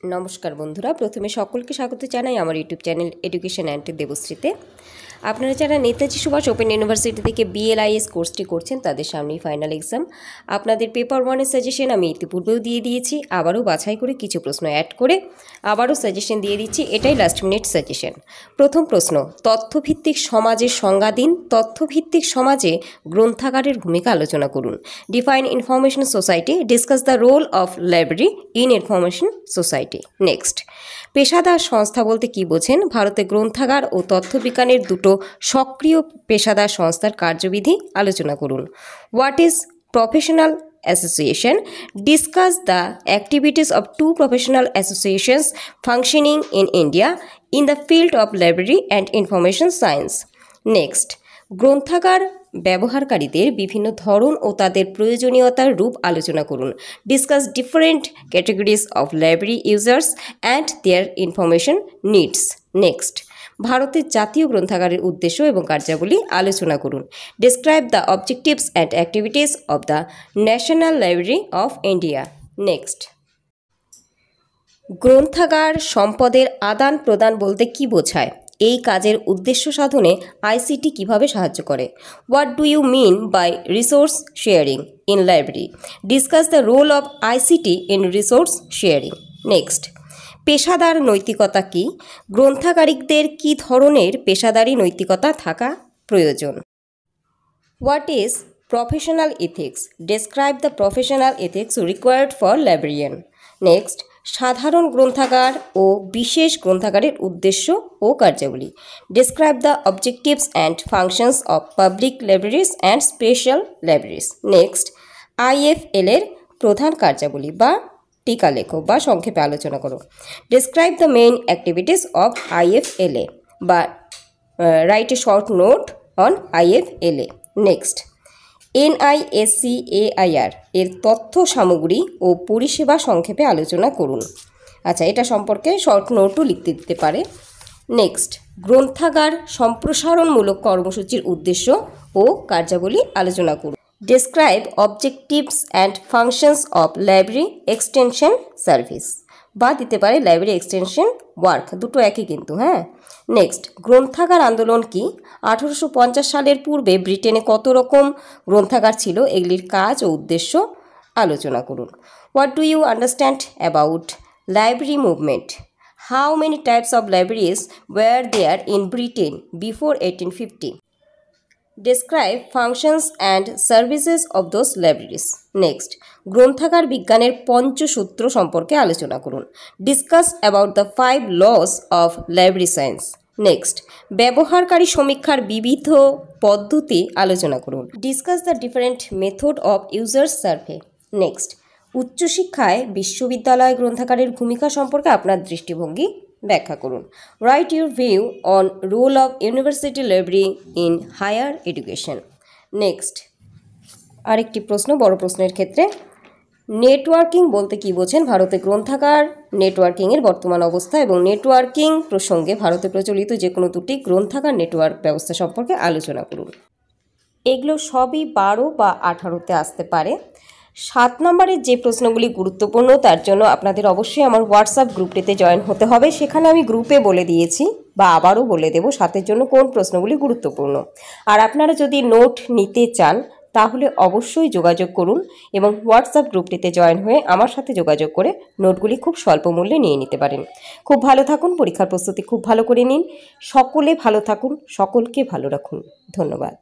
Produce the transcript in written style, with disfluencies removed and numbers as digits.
নমস্কার বন্ধুরা, প্রথমে সকলকে স্বাগত জানাই আমার ইউটিউব চ্যানেল এডুকেশন অ্যান্ড দেবশ্রীতে। আপনারা যারা নেতাজি সুভাষ ওপেন ইউনিভার্সিটি থেকে BLIS কোর্সটি করছেন তাদের সামনেই ফাইনাল এক্সাম। আপনাদের পেপার 1-এর সাজেশন আমি ইতিপূর্বেও দিয়ে দিয়েছি, আবারও বাছাই করে কিছু প্রশ্ন অ্যাড করে আবারও সাজেশন দিয়ে দিচ্ছি। এটাই লাস্ট মিনিট সাজেশন। প্রথম প্রশ্ন, তথ্যভিত্তিক সমাজের সংজ্ঞা দিন। তথ্যভিত্তিক সমাজে গ্রন্থাগারের ভূমিকা আলোচনা করুন। Define information society. Discuss the role of library in information society. Next, পেশাদার সংস্থা বলতে কি বোঝেন? ভারতে গ্রন্থাগার ও তথ্যবিজ্ঞানের দুটো সক্রিয় পেশাদার সংস্থার কার্যবিধি আলোচনা করুন। What is professional association? Discuss the activities of two professional associations functioning in India in the field of library and information science. Next, গ্রন্থাগার ব্যবহারকারীদের বিভিন্ন ধরন ও তাদের প্রয়োজনীয়তার রূপ আলোচনা করুন। Discuss different categories of library users and their information needs. Next, ভারতের জাতীয় গ্রন্থাগারের উদ্দেশ্য এবং কার্যাবলী আলোচনা করুন। Describe the objectives and activities of the national library of India. Next, গ্রন্থাগার সম্পদের আদান প্রদান বলতে কি বোঝায়? এই কাজের উদ্দেশ্য সাধনে ICT কিভাবে সাহায্য করে? What do you mean by resource sharing in library? Discuss the role of ICT in resource sharing. Next, পেশাদার নৈতিকতা কি? গ্রন্থাগারিকদের কী ধরনের পেশাদারি নৈতিকতা থাকা প্রয়োজন? What is professional ethics? Describe the professional ethics required for librarian. Next, সাধারণ গ্রন্থাগার ও বিশেষ গ্রন্থাগারের উদ্দেশ্য ও কার্যাবলী। Describe the objectives and functions of public libraries and special libraries. Next, IFL এর প্রধান কার্যাবলী বা টিকা লেখো বা সংক্ষেপে আলোচনা করো। Describe the main activities of IFLA বা write a short note on IFLA। Next, NISCAIR এর তথ্য সামগ্রী ও পরিষেবা সংক্ষেপে আলোচনা করুন। আচ্ছা, এটা সম্পর্কে শর্ট নোটও লিখতে দিতে পারে। নেক্সট, গ্রন্থাগার সম্প্রসারণমূলক কর্মসূচির উদ্দেশ্য ও কার্যাবলী আলোচনা করুন। Describe objectives and functions of library extension service বা দিতে পারে লাইব্রেরি এক্সটেনশন ওয়ার্ক, দুটো একই কিন্তু। নেক্সট, গ্রন্থাগার আন্দোলন কি? 1850 সালের পূর্বে ব্রিটেনে কত রকম গ্রন্থাগার ছিল? এগুলির কাজ ও উদ্দেশ্য আলোচনা করুন। What do you understand about library movement? How many types of libraries were there in Britain before 1850? Describe functions and services of those libraries. Next, গ্রন্থাগার বিজ্ঞানের পঞ্চসূত্র সম্পর্কে আলোচনা করুন। Discuss about the 5 laws of library science. Next, ব্যবহারকারী সমীক্ষার বিবিধ পদ্ধতি আলোচনা করুন। Discuss the different method of users survey. Next, উচ্চশিক্ষায় বিশ্ববিদ্যালয় গ্রন্থাগারের ভূমিকা সম্পর্কে আপনার দৃষ্টিভঙ্গি ব্যাখ্যা করুন। Write your view on role of university library in higher education. Next, আরেকটি প্রশ্ন বড় প্রশ্নের ক্ষেত্রে, নেটওয়ার্কিং বলতে কি বোঝেন? ভারতে গ্রন্থাগার নেটওয়ার্কিংয়ের বর্তমান অবস্থা এবং নেটওয়ার্কিং প্রসঙ্গে ভারতে প্রচলিত যে কোনো দুটি গ্রন্থাগার নেটওয়ার্ক ব্যবস্থা সম্পর্কে আলোচনা করুন। এগুলো সবই 12 বা 18তে আসতে পারে। 7 নম্বরের যে প্রশ্নগুলি গুরুত্বপূর্ণ তার জন্য আপনাদের অবশ্যই আমার হোয়াটসঅ্যাপ গ্রুপটিতে জয়েন হতে হবে। সেখানে আমি গ্রুপে বলে দিয়েছি বা আবারও বলে দেব 7-এর জন্য কোন প্রশ্নগুলি গুরুত্বপূর্ণ। আর আপনারা যদি নোট নিতে চান তাহলে অবশ্যই যোগাযোগ করুন এবং হোয়াটসঅ্যাপ গ্রুপটিতে জয়েন হয়ে আমার সাথে যোগাযোগ করে নোটগুলি খুব স্বল্প মূল্যে নিয়ে নিতে পারেন। খুব ভালো থাকুন, পরীক্ষার প্রস্তুতি খুব ভালো করে নিন। সকলে ভালো থাকুন, সকলকে ভালো রাখুন। ধন্যবাদ।